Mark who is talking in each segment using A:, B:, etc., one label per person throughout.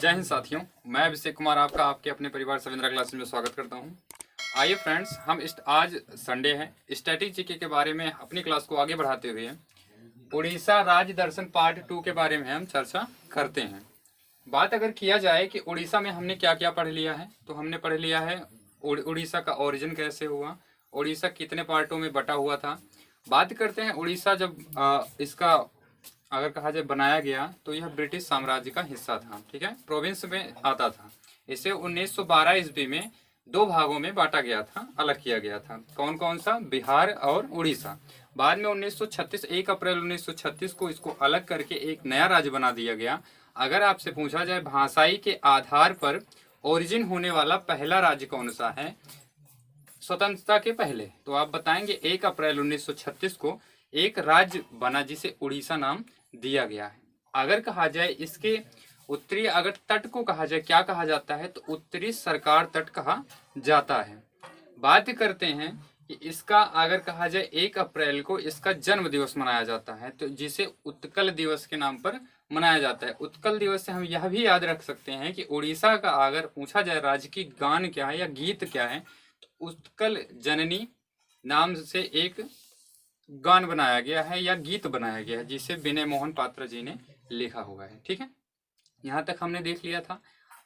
A: जय हिंद साथियों, मैं अभिषेक कुमार आपका आपके अपने परिवार सविंद्रा क्लासेस में स्वागत करता हूं। आइए फ्रेंड्स, हम आज संडे है, स्टैटिक जीके के बारे में अपनी क्लास को आगे बढ़ाते हुए उड़ीसा राज्य दर्शन पार्ट 2 के बारे में हम चर्चा करते हैं। बात अगर किया जाए कि उड़ीसा में हमने क्या क्या पढ़ लिया है, तो हमने पढ़ लिया है उड़ीसा का ओरिजिन कैसे हुआ, उड़ीसा कितने पार्टों में बटा हुआ था। बात करते हैं उड़ीसा जब इसका अगर कहा जाए बनाया गया तो यह ब्रिटिश साम्राज्य का हिस्सा था। ठीक है, प्रोविंस में आता था। इसे 1912 ईस्वी में दो भागों में बांटा गया था, अलग किया गया था। कौन कौन सा? बिहार और उड़ीसा। बाद में 1936 1 अप्रैल 1936 को इसको अलग करके एक नया राज्य बना दिया गया। अगर आपसे पूछा जाए भाषाई के आधार पर ओरिजिन होने वाला पहला राज्य कौन सा है स्वतंत्रता के पहले, तो आप बताएंगे 1 अप्रैल 1936 को एक राज्य बना जिसे उड़ीसा नाम दिया गया है। अगर कहा जाए इसके उत्तरी अगर तट को कहा जाए क्या कहा जाता है, तो उत्तरी सरकार तट कहा जाता है। बात करते हैं कि इसका अगर कहा जाए 1 अप्रैल को इसका जन्म दिवस मनाया जाता है, तो जिसे उत्कल दिवस के नाम पर मनाया जाता है। उत्कल दिवस से हम यह भी याद रख सकते हैं कि उड़ीसा का अगर पूछा जाए राजकीय गान क्या है या गीत क्या है, तो उत्कल जननी नाम से एक गान बनाया गया है या गीत बनाया गया है, जिसे विनय मोहन पात्रा जी ने लिखा हुआ है। ठीक है, यहाँ तक हमने देख लिया था।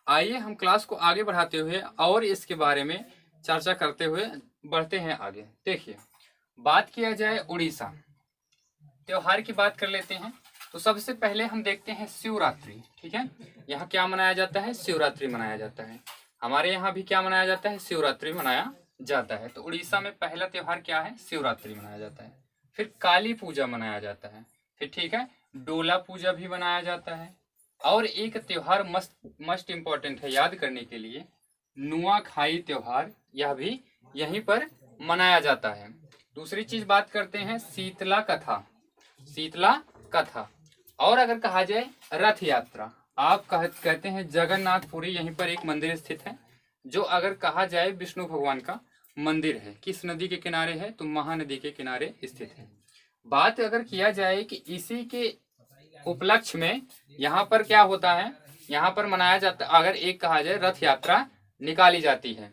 A: आइए हम क्लास को आगे बढ़ाते हुए और इसके बारे में चर्चा करते हुए बढ़ते हैं आगे। देखिए, बात किया जाए उड़ीसा त्योहार की बात कर लेते हैं, तो सबसे पहले हम देखते हैं शिवरात्रि। ठीक है, यहाँ क्या मनाया जाता है? शिवरात्रि मनाया जाता है। हमारे यहाँ भी क्या मनाया जाता है? शिवरात्रि मनाया जाता है। तो उड़ीसा में पहला त्योहार क्या है? शिवरात्रि मनाया जाता है। फिर काली पूजा मनाया जाता है। फिर ठीक है, डोला पूजा भी मनाया जाता है। और एक त्योहार मस्ट इम्पोर्टेंट है याद करने के लिए, नुआखाई त्योहार, यह भी यहीं पर मनाया जाता है। दूसरी चीज बात करते हैं शीतला कथा। शीतला कथा और अगर कहा जाए रथ यात्रा, आप कहते हैं जगन्नाथपुरी, यहीं पर एक मंदिर स्थित है जो अगर कहा जाए विष्णु भगवान का मंदिर है। किस नदी के किनारे है? तो महानदी के किनारे स्थित है। बात अगर किया जाए कि इसी के उपलक्ष्य में यहाँ पर क्या होता है, यहाँ पर मनाया जाता, अगर एक कहा जाए रथ यात्रा निकाली जाती है।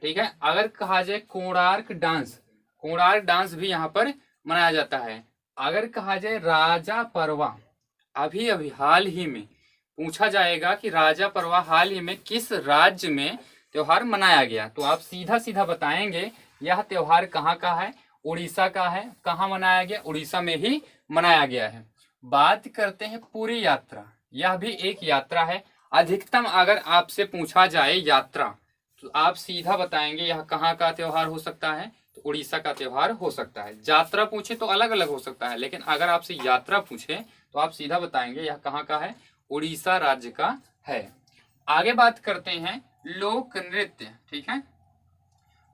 A: ठीक है, अगर कहा जाए कोणार्क डांस भी यहाँ पर मनाया जाता है। अगर कहा जाए राजा परवा, अभी हाल ही में पूछा जाएगा कि राजा परवा हाल ही में किस राज्य में त्योहार मनाया गया, तो आप सीधा सीधा बताएंगे यह त्योहार कहाँ का है? उड़ीसा का है। कहाँ मनाया गया? उड़ीसा में ही मनाया गया है। बात करते हैं पुरी यात्रा, यह भी एक यात्रा है। अधिकतम अगर आपसे पूछा जाए यात्रा, तो आप सीधा बताएंगे यह कहाँ का त्योहार हो सकता है? तो उड़ीसा का त्योहार हो सकता है। यात्रा पूछे तो अलग अलग हो सकता है, लेकिन अगर आपसे यात्रा पूछे तो आप सीधा बताएंगे यह कहाँ का है? उड़ीसा राज्य का है। आगे बात करते हैं लोक नृत्य। ठीक है,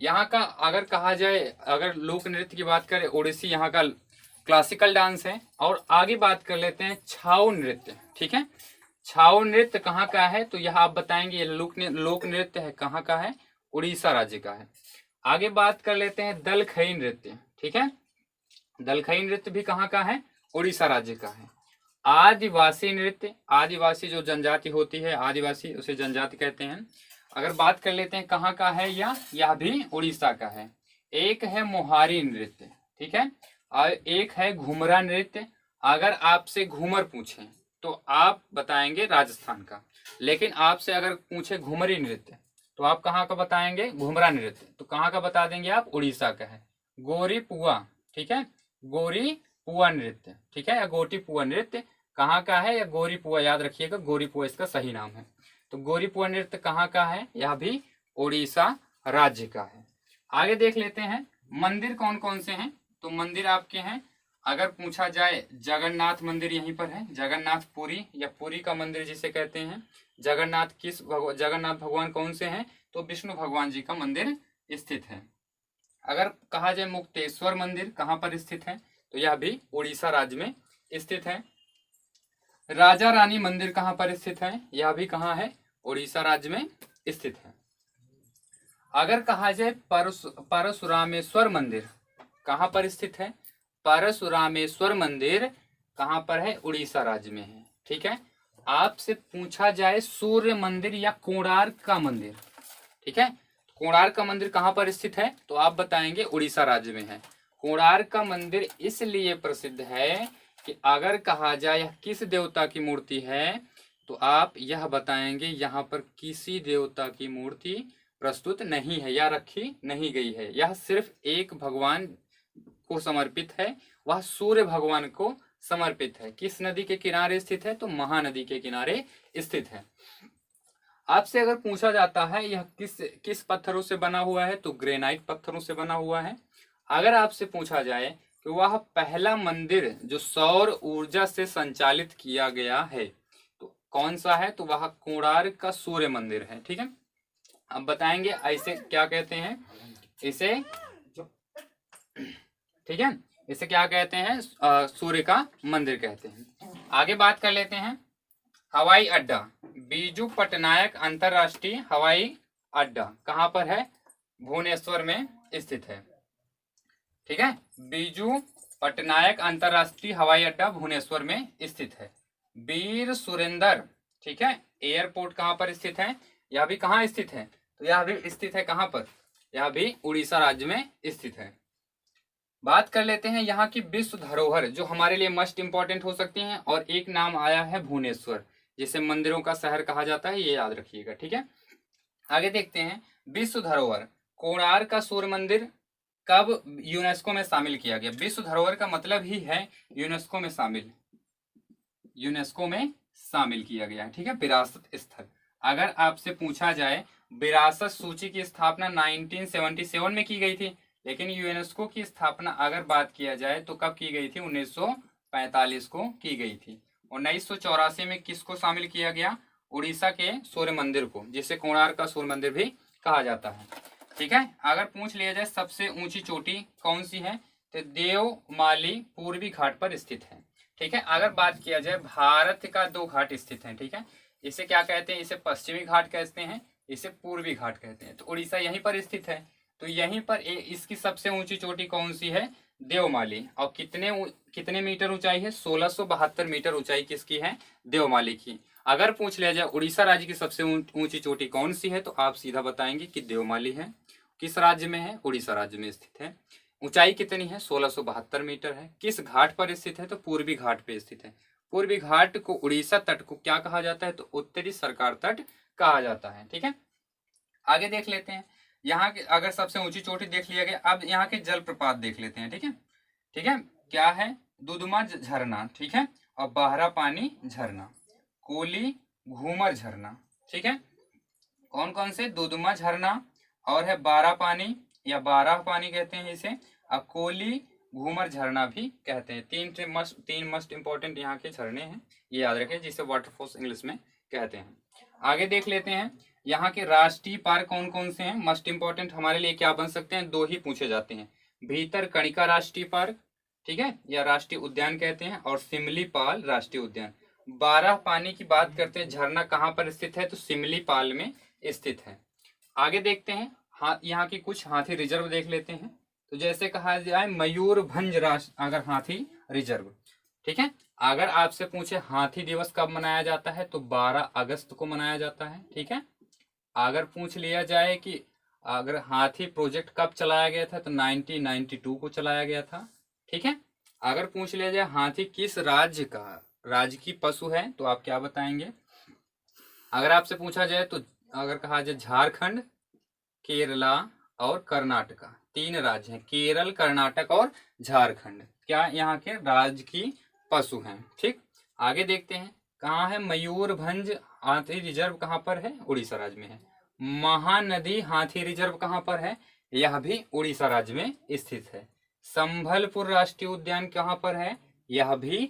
A: यहाँ का अगर कहा जाए, अगर लोक नृत्य की बात करें, ओडिसी यहाँ का क्लासिकल डांस है। और आगे बात कर लेते हैं छाऊ नृत्य। ठीक है, छाऊ नृत्य कहाँ का है? तो यह आप बताएंगे लोक नृत्य है, कहाँ का है? उड़ीसा राज्य का है। आगे बात कर लेते हैं दलखई नृत्य। ठीक है, दलखई नृत्य भी कहाँ का है? उड़ीसा राज्य का है। आदिवासी नृत्य, आदिवासी जो जनजाति होती है, आदिवासी उसे जनजाति कहते हैं। अगर बात कर लेते हैं कहाँ का है यह भी उड़ीसा का है। एक है मोहारी नृत्य। ठीक है, और एक है घुमरा नृत्य। अगर आपसे घूमर पूछे तो आप बताएंगे राजस्थान का, लेकिन आपसे अगर पूछे घुमरी नृत्य तो आप कहाँ का बताएंगे? घुमरा नृत्य। तो कहाँ का बता देंगे आप? उड़ीसा का है। गोरी पुआ, ठीक है, गोरी पुआ नृत्य, ठीक है, या गोटी पुआ नृत्य कहाँ का है? या गोरी पुआ, याद रखिएगा गोरी पुआ इसका सही नाम है। तो गोरी पुआ नृत्य कहाँ का है? यह भी उड़ीसा राज्य का है। आगे देख लेते हैं मंदिर कौन कौन से हैं। तो मंदिर आपके हैं, अगर पूछा जाए जगन्नाथ मंदिर यहीं पर है, जगन्नाथ पुरी या पुरी का मंदिर जिसे कहते हैं। जगन्नाथ भगवान कौन से हैं? तो विष्णु भगवान जी का मंदिर स्थित है। अगर कहा जाए मुक्तेश्वर मंदिर कहाँ पर स्थित है? तो यह भी उड़ीसा राज्य में स्थित है। राजा रानी मंदिर कहाँ पर स्थित है? यह भी कहाँ है? उड़ीसा राज्य में स्थित है। अगर कहा जाए परशुरामेश्वर मंदिर कहाँ पर स्थित है? परशुरामेश्वर मंदिर कहाँ पर है? उड़ीसा राज्य में है। ठीक है, आपसे पूछा जाए सूर्य मंदिर या कोणार्क का मंदिर, ठीक है, कोणार्क का मंदिर कहाँ पर स्थित है, तो आप बताएंगे उड़ीसा राज्य में है। कोणार्क का मंदिर इसलिए प्रसिद्ध है कि अगर कहा जाए यह किस देवता की मूर्ति है, तो आप यह बताएंगे यहाँ पर किसी देवता की मूर्ति प्रस्तुत नहीं है या रखी नहीं गई है, यह सिर्फ एक भगवान को समर्पित है, वह सूर्य भगवान को समर्पित है। किस नदी के किनारे स्थित है, तो महानदी के किनारे स्थित है। आपसे अगर पूछा जाता है यह किस किस पत्थरों से बना हुआ है, तो ग्रेनाइट पत्थरों से बना हुआ है। अगर आपसे पूछा जाए कि वह पहला मंदिर जो सौर ऊर्जा से संचालित किया गया है तो कौन सा है, तो वह कोणार्क का सूर्य मंदिर है, ठीक है। अब बताएंगे ऐसे क्या कहते हैं इसे, ठीक है, इसे क्या कहते हैं, सूर्य का मंदिर कहते हैं। आगे बात कर लेते हैं हवाई अड्डा, बीजू पटनायक अंतरराष्ट्रीय हवाई अड्डा कहाँ पर है, भुवनेश्वर में स्थित है, ठीक है। बीजू पटनायक अंतरराष्ट्रीय हवाई अड्डा भुवनेश्वर में स्थित है। वीर सुरेंद्र, ठीक है, एयरपोर्ट कहाँ पर स्थित है, यह भी कहाँ स्थित है, तो यह भी स्थित है कहाँ पर, यह भी उड़ीसा राज्य में स्थित है। बात कर लेते हैं यहाँ की विश्व धरोहर जो हमारे लिए मस्ट इंपॉर्टेंट हो सकती हैं, और एक नाम आया है भुवनेश्वर, जिसे मंदिरों का शहर कहा जाता है, ये याद रखिएगा, ठीक है। आगे देखते हैं विश्व धरोहर, कोणार्क का सूर्य मंदिर कब यूनेस्को में शामिल किया गया। विश्व धरोहर का मतलब ही है यूनेस्को में शामिल, यूनेस्को में शामिल किया गया है, ठीक है, विरासत स्थल। अगर आपसे पूछा जाए विरासत सूची की स्थापना 1977 में की गई थी, लेकिन यूनेस्को की स्थापना अगर बात किया जाए तो कब की गई थी, 1945 को की गई थी। 1984 में किसको शामिल किया गया, उड़ीसा के सूर्य मंदिर को, जिसे कोणार्क का सूर्य मंदिर भी कहा जाता है, ठीक है। अगर पूछ लिया जाए सबसे ऊंची चोटी कौन सी है, तो देवमाली पूर्वी घाट पर स्थित है, ठीक है। अगर बात किया जाए भारत का 2 घाट स्थित हैं, ठीक है, इसे क्या कहते हैं, इसे पश्चिमी घाट कहते हैं, इसे पूर्वी घाट कहते हैं, तो उड़ीसा यहीं पर स्थित है। तो यहीं पर इसकी सबसे ऊंची चोटी कौन सी है, देवमाली, और कितने मीटर ऊंचाई है, 1672 मीटर ऊंचाई किसकी है, देवमाली की। अगर पूछ लिया जाए उड़ीसा राज्य की सबसे ऊंची चोटी कौन सी है, तो आप सीधा बताएंगे कि देवमाली है। किस राज्य में है, उड़ीसा राज्य में स्थित है। ऊंचाई कितनी है, 1672 मीटर है। किस घाट पर स्थित है, तो पूर्वी घाट पे स्थित है। पूर्वी घाट को उड़ीसा तट को क्या कहा जाता है, तो उत्तरी सरकार तट कहा जाता है, ठीक है। आगे देख लेते हैं यहाँ के, अगर सबसे ऊंची चोटी देख लिया गया, अब यहाँ के जलप्रपात देख लेते हैं, ठीक है, ठीक है। क्या है, दुधमा झरना, ठीक है, और बाहरा पानी झरना, कोली घूमर झरना, ठीक है। कौन कौन से, दुधमा झरना और है बारह पानी या बारह पानी कहते हैं इसे, और कोली घूमर झरना भी कहते हैं। तीन मस्ट इंपॉर्टेंट यहाँ के झरने हैं, ये याद रखें, जिसे वाटरफॉल्स इंग्लिश में कहते हैं। आगे देख लेते हैं यहाँ के राष्ट्रीय पार्क कौन कौन से हैं, मस्ट इंपॉर्टेंट हमारे लिए क्या बन सकते हैं, 2 ही पूछे जाते हैं, भीतरकनिका राष्ट्रीय पार्क, ठीक है, या राष्ट्रीय उद्यान कहते हैं, और सिमलीपाल राष्ट्रीय उद्यान। 12 पानी की बात करते हैं, झरना कहाँ पर स्थित है, तो सिमलीपाल में स्थित है। आगे देखते हैं यहाँ की कुछ हाथी रिजर्व देख लेते हैं। तो जैसे कहा जाए मयूरभंज राष्ट्र अगर हाथी रिजर्व, ठीक है। अगर आपसे पूछे हाथी दिवस कब मनाया जाता है, तो 12 अगस्त को मनाया जाता है, ठीक है। अगर पूछ लिया जाए कि अगर हाथी प्रोजेक्ट कब चलाया गया था, तो 1992 को चलाया गया था, ठीक है। अगर पूछ लिया जाए हाथी किस राज्य की पशु है, तो आप क्या बताएंगे। अगर आपसे पूछा जाए तो अगर कहा जाए झारखंड, केरला और कर्नाटका, 3 राज्य हैं, केरल, कर्नाटक और झारखंड, क्या यहाँ के राज्य की पशु हैं, ठीक। आगे देखते हैं कहाँ है मयूरभंज हाथी रिजर्व, कहाँ पर है, उड़ीसा राज्य में है। महानदी हाथी रिजर्व कहाँ पर है, यह भी उड़ीसा राज्य में स्थित है। संभलपुर राष्ट्रीय उद्यान कहाँ पर है, यह भी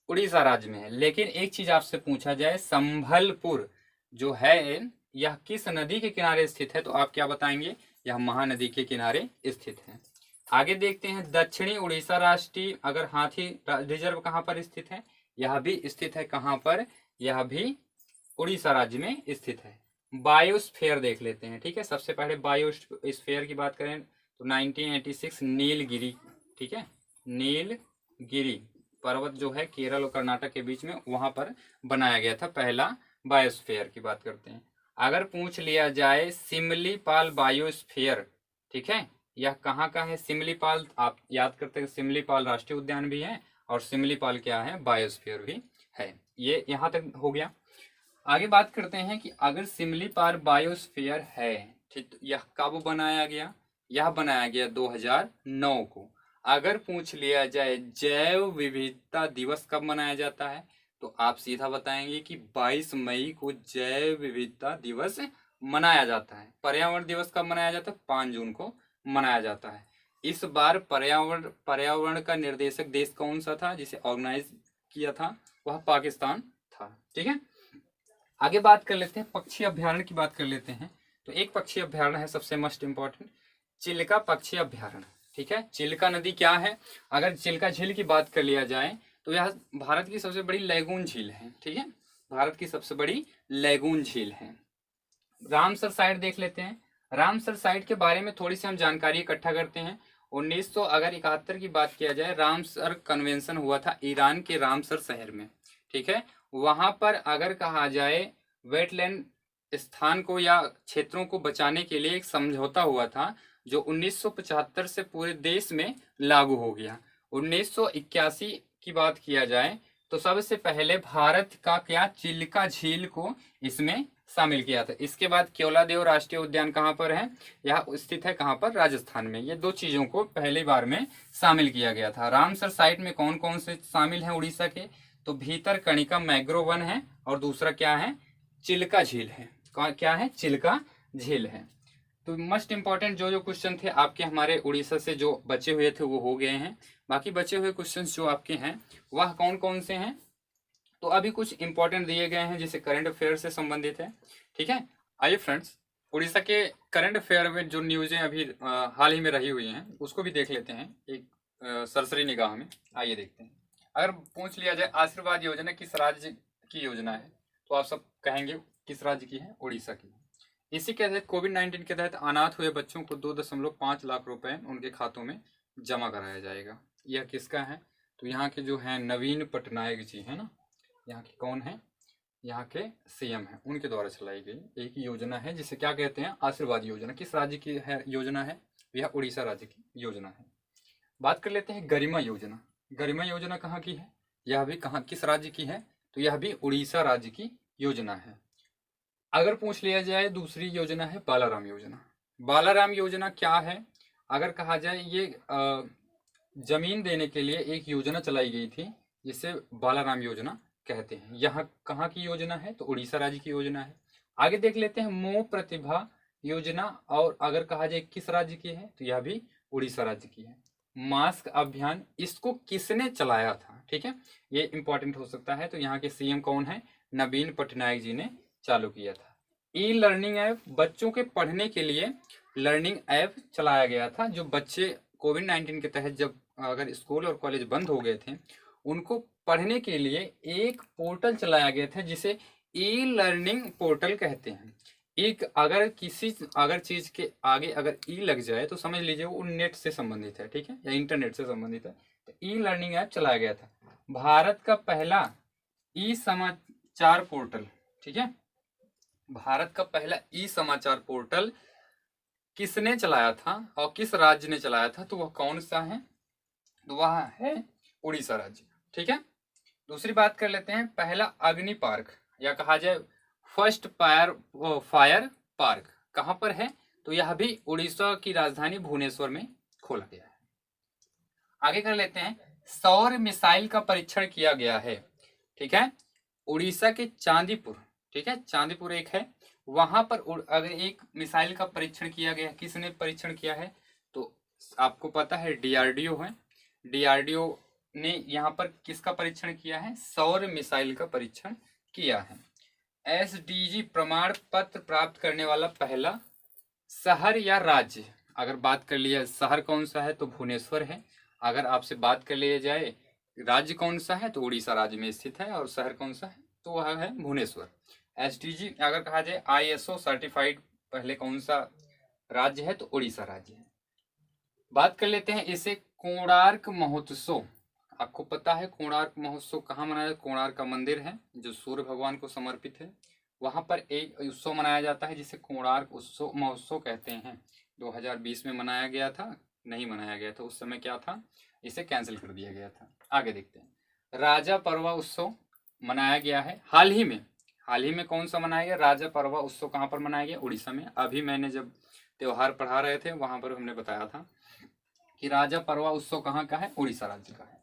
A: उड़ीसा राज्य में है। लेकिन एक चीज आपसे पूछा जाए संभलपुर जो है यह किस नदी के किनारे स्थित है, तो आप क्या बताएंगे, यह महानदी के किनारे स्थित है। आगे देखते हैं दक्षिणी उड़ीसा राष्ट्रीय अगर हाथी रिजर्व कहाँ पर स्थित है, यह भी स्थित है कहाँ पर, यह भी उड़ीसा राज्य में स्थित है। बायोस्फीयर देख लेते हैं, ठीक है। सबसे पहले बायोस्फीयर की बात करें तो 1986 नीलगिरी, ठीक है, नीलगिरी पर्वत जो है केरल और कर्नाटक के बीच में, वहां पर बनाया गया था पहला बायोस्फीयर की बात करते हैं। अगर पूछ लिया जाए सिमलीपाल बायोस्फीयर, ठीक है, यह कहाँ का है? सिमलीपाल, आप याद करते हैं सिमलीपाल राष्ट्रीय उद्यान भी है और सिमलीपाल क्या है? बायोस्फीयर भी है। ये यहाँ तक हो गया। आगे बात करते हैं कि अगर सिमलीपाल बायोस्फीयर है, ठीक, तो यह कब बनाया गया? यह बनाया गया 2009 को। अगर पूछ लिया जाए जैव विविधता दिवस कब मनाया जाता है, तो आप सीधा बताएंगे कि 22 मई को जैव विविधता दिवस मनाया जाता है। पर्यावरण दिवस कब मनाया जाता है? 5 जून को मनाया जाता है। इस बार पर्यावरण का निर्देशक देश कौन सा था जिसे ऑर्गेनाइज किया था? वह पाकिस्तान था। ठीक है, आगे बात कर लेते हैं, पक्षी अभ्यारण्य की बात कर लेते हैं। तो एक पक्षी अभ्यारण्य है सबसे मोस्ट इंपॉर्टेंट, चिल्का पक्षी अभ्यारण्य। ठीक है, चिल्का नदी क्या है? अगर चिल्का झील की बात कर लिया जाए तो यह भारत की सबसे बड़ी लैगून झील है। ठीक है, भारत की सबसे बड़ी लैगून झील है। रामसर साइट देख लेते हैं। रामसर साइट के बारे में थोड़ी सी हम जानकारी इकट्ठा करते हैं। 1971 की बात किया जाए, रामसर कन्वेंशन हुआ था ईरान के रामसर शहर में। ठीक है, वहां पर अगर कहा जाए वेटलैंड स्थान को या क्षेत्रों को बचाने के लिए एक समझौता हुआ था जो 1975 से पूरे देश में लागू हो गया। 1981 की बात किया जाए तो सबसे पहले भारत का क्या चिल्का झील को इसमें शामिल किया था। इसके बाद केवलादेव राष्ट्रीय उद्यान कहाँ पर है? यह स्थित है कहाँ पर? राजस्थान में। ये दो चीजों को पहली बार में शामिल किया गया था। रामसर साइट में कौन कौन से शामिल हैं उड़ीसा के? तो भीतर कणिका मैग्रोव वन है और दूसरा क्या है? चिल्का झील है। क्या है? चिल्का झील है। तो मोस्ट इंपॉर्टेंट जो जो क्वेश्चन थे आपके हमारे उड़ीसा से जो बचे हुए थे वो हो गए हैं। बाकी बचे हुए क्वेश्चंस जो आपके हैं वह कौन कौन से हैं? तो अभी कुछ इंपॉर्टेंट दिए गए हैं जिसे करंट अफेयर से संबंधित है। ठीक है, आइए फ्रेंड्स, उड़ीसा के करंट अफेयर में जो न्यूजें अभी हाल ही में रही हुई हैं उसको भी देख लेते हैं एक सरसरी निगाह में। आइए देखते हैं। अगर पूछ लिया जाए आशीर्वाद योजना किस राज्य की योजना है, तो आप सब कहेंगे किस राज्य की है? उड़ीसा की। इसी के तहत कोविड-19 के तहत अनाथ हुए बच्चों को 2.5 लाख रुपए उनके खातों में जमा कराया जाएगा। यह किसका है? तो यहाँ के जो हैं नवीन पटनायक जी है ना, यहाँ के कौन है? यहाँ के सीएम हैं, उनके द्वारा चलाई गई एक योजना है जिसे क्या कहते हैं? आशीर्वाद योजना। किस राज्य की है योजना है? यह उड़ीसा राज्य की योजना है। बात कर लेते हैं गरिमा योजना। गरिमा योजना कहाँ की है? यह भी कहाँ, किस राज्य की है? तो यह भी उड़ीसा राज्य की योजना है। अगर पूछ लिया जाए दूसरी योजना है बालाराम योजना। बालाराम योजना क्या है? अगर कहा जाए ये जमीन देने के लिए एक योजना चलाई गई थी जिसे बालाराम योजना कहते हैं। यहाँ कहाँ की योजना है? तो उड़ीसा राज्य की योजना है। आगे देख लेते हैं मोह प्रतिभा योजना, और अगर कहा जाए किस राज्य की है? तो यह भी उड़ीसा राज्य की है। मास्क अभियान, इसको किसने चलाया था? ठीक है, ये इंपॉर्टेंट हो सकता है। तो यहाँ के सीएम कौन है? नवीन पटनायक जी ने चालू किया था। ई लर्निंग ऐप, बच्चों के पढ़ने के लिए लर्निंग ऐप चलाया गया था। जो बच्चे कोविड-19 के तहत जब अगर स्कूल और कॉलेज बंद हो गए थे उनको पढ़ने के लिए एक पोर्टल चलाया गया था जिसे ई लर्निंग पोर्टल कहते हैं। एक अगर चीज के आगे अगर ई लग जाए तो समझ लीजिए वो नेट से संबंधित है, ठीक है, या इंटरनेट से संबंधित है। तो ई लर्निंग ऐप चलाया गया था। भारत का पहला ई समाचार पोर्टल, ठीक है, भारत का पहला ई समाचार पोर्टल किसने चलाया था और किस राज्य ने चलाया था? तो वह कौन सा है? तो वह है उड़ीसा राज्य। ठीक है, दूसरी बात कर लेते हैं, पहला अग्नि पार्क या कहा जाए फर्स्ट फायर पार्क कहां पर है? तो यह भी उड़ीसा की राजधानी भुवनेश्वर में खोला गया है। आगे कर लेते हैं, सौर मिसाइल का परीक्षण किया गया है। ठीक है, उड़ीसा के चांदीपुर, ठीक है, चांदीपुर एक है, वहां पर अगर एक मिसाइल का परीक्षण किया गया। किसने परीक्षण किया है? तो आपको पता है डीआरडीओ है। डीआरडीओ ने यहाँ पर किसका परीक्षण किया है? सौर मिसाइल का परीक्षण किया है। एसडीजी प्रमाण पत्र प्राप्त करने वाला पहला शहर या राज्य, अगर बात कर लिया शहर कौन सा है तो भुवनेश्वर है। अगर आपसे बात कर लिया जाए राज्य कौन सा है तो उड़ीसा राज्य में स्थित है, और शहर कौन सा है तो वह है भुवनेश्वर। एसडीजी अगर कहा जाए आईएसओ सर्टिफाइड पहले कौन सा राज्य है? तो उड़ीसा राज्य है। बात कर लेते हैं इसे कोणार्क महोत्सव। आपको पता है कोणार्क महोत्सव कहाँ मनाया? कोणार्क का मंदिर है जो सूर्य भगवान को समर्पित है, वहां पर एक उत्सव मनाया जाता है जिसे कोणार्क उत्सव महोत्सव कहते हैं। 2020 में मनाया गया था, नहीं मनाया गया था उस समय, क्या था, इसे कैंसिल कर दिया गया था। आगे देखते हैं। राजा परवा उत्सव मनाया गया है हाल ही में कौन सा मनाया गया? राजा परवा उत्सव कहाँ पर मनाया गया? उड़ीसा में। अभी मैंने जब त्योहार पढ़ा रहे थे वहां पर हमने बताया था कि राजा परवा उत्सव कहाँ का है? उड़ीसा राज्य का है।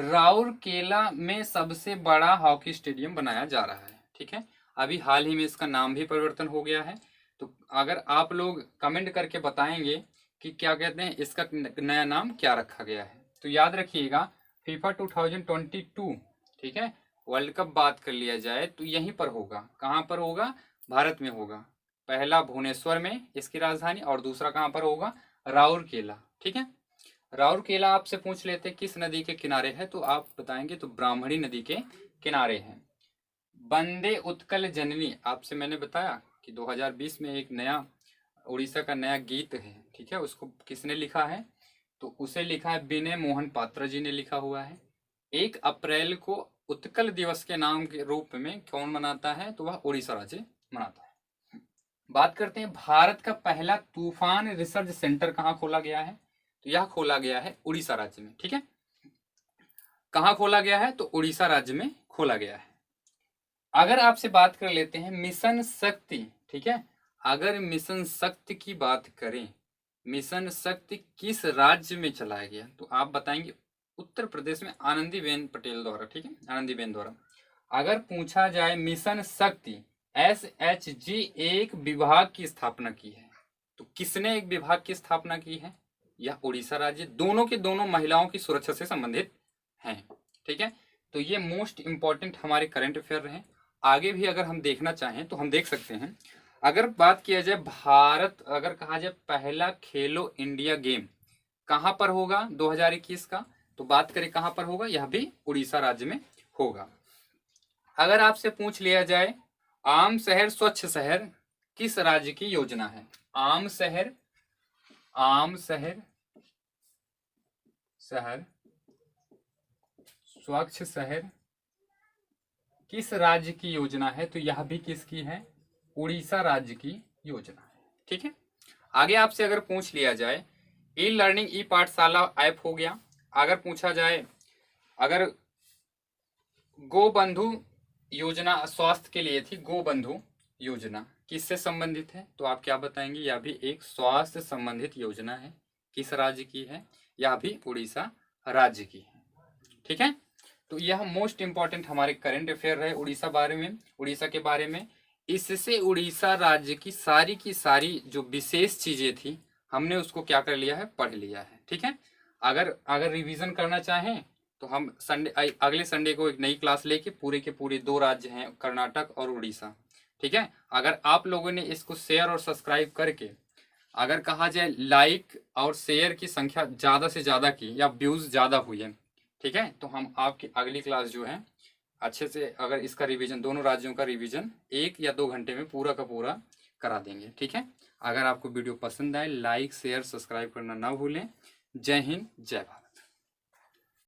A: राउरकेला में सबसे बड़ा हॉकी स्टेडियम बनाया जा रहा है, ठीक है। अभी हाल ही में इसका नाम भी परिवर्तन हो गया है। तो अगर आप लोग कमेंट करके बताएंगे कि क्या कहते हैं, इसका नया नाम क्या रखा गया है, तो याद रखिएगा फीफा 2022, ठीक है, वर्ल्ड कप बात कर लिया जाए तो यहीं पर होगा। कहाँ पर होगा? भारत में होगा। पहला भुवनेश्वर में इसकी राजधानी, और दूसरा कहाँ पर होगा? राउरकेला, ठीक है। राउरकेला आपसे पूछ लेते किस नदी के किनारे है, तो आप बताएंगे तो ब्राह्मणी नदी के किनारे है। वंदे उत्कल जननी, आपसे मैंने बताया कि 2020 में एक नया उड़ीसा का नया गीत है, ठीक है, उसको किसने लिखा है? तो उसे लिखा है विनय मोहन पात्रा जी ने लिखा हुआ है। 1 अप्रैल को उत्कल दिवस के नाम के रूप में कौन मनाता है? तो वह उड़ीसा राज्य मनाता है। बात करते हैं भारत का पहला तूफान रिसर्च सेंटर कहाँ खोला गया है? तो यह खोला गया है उड़ीसा राज्य में, ठीक है। कहाँ खोला गया है? तो उड़ीसा राज्य में खोला गया है। अगर आपसे बात कर लेते हैं मिशन शक्ति, ठीक है, अगर मिशन शक्ति की बात करें, मिशन शक्ति किस राज्य में चलाया गया? तो आप बताएंगे उत्तर प्रदेश में आनंदीबेन पटेल द्वारा, ठीक है, आनंदीबेन द्वारा। अगर पूछा जाए मिशन शक्ति SHG एक विभाग की स्थापना की है, तो किसने एक विभाग की स्थापना की है? यह उड़ीसा राज्य। दोनों के दोनों महिलाओं की सुरक्षा से संबंधित हैं, ठीक है। तो ये मोस्ट इंपॉर्टेंट हमारे करंट अफेयर रहे। आगे भी अगर हम देखना चाहें तो हम देख सकते हैं। अगर बात किया जाए भारत, अगर कहा जाए पहला खेलो इंडिया गेम कहाँ पर होगा 2021 का, तो बात करें कहाँ पर होगा? यह भी उड़ीसा राज्य में होगा। अगर आपसे पूछ लिया जाए आम शहर स्वच्छ शहर किस राज्य की योजना है? आम शहर स्वच्छ शहर किस राज्य की योजना है? तो यह भी किसकी है? उड़ीसा राज्य की योजना है, ठीक है। आगे आपसे अगर पूछ लिया जाए ई लर्निंग ई पाठशाला ऐप हो गया। अगर पूछा जाए अगर गोबंधु योजना स्वास्थ्य के लिए थी, गोबंधु योजना किससे संबंधित है? तो आप क्या बताएंगे? यह भी एक स्वास्थ्य संबंधित योजना है। किस राज्य की है? यह भी उड़ीसा राज्य की है, ठीक है। तो यह मोस्ट इंपॉर्टेंट हमारे करंट अफेयर रहे उड़ीसा के बारे में। इससे उड़ीसा राज्य की सारी जो विशेष चीजें थी हमने उसको क्या कर लिया है? पढ़ लिया है, ठीक है। अगर रिवीजन करना चाहें तो हम अगले संडे को एक नई क्लास लेके पूरे के पूरे 2 राज्य हैं, कर्नाटक और उड़ीसा, ठीक है। अगर आप लोगों ने इसको शेयर और सब्सक्राइब करके, अगर कहा जाए लाइक और शेयर की संख्या ज्यादा से ज्यादा की या व्यूज ज्यादा हुई है, ठीक है, तो हम आपकी अगली क्लास जो है अच्छे से, अगर इसका रिवीजन, दोनों राज्यों का रिवीजन 1 या 2 घंटे में पूरा का पूरा करा देंगे, ठीक है। अगर आपको वीडियो पसंद आए लाइक शेयर सब्सक्राइब करना ना भूलें। जय हिंद, जय भारत।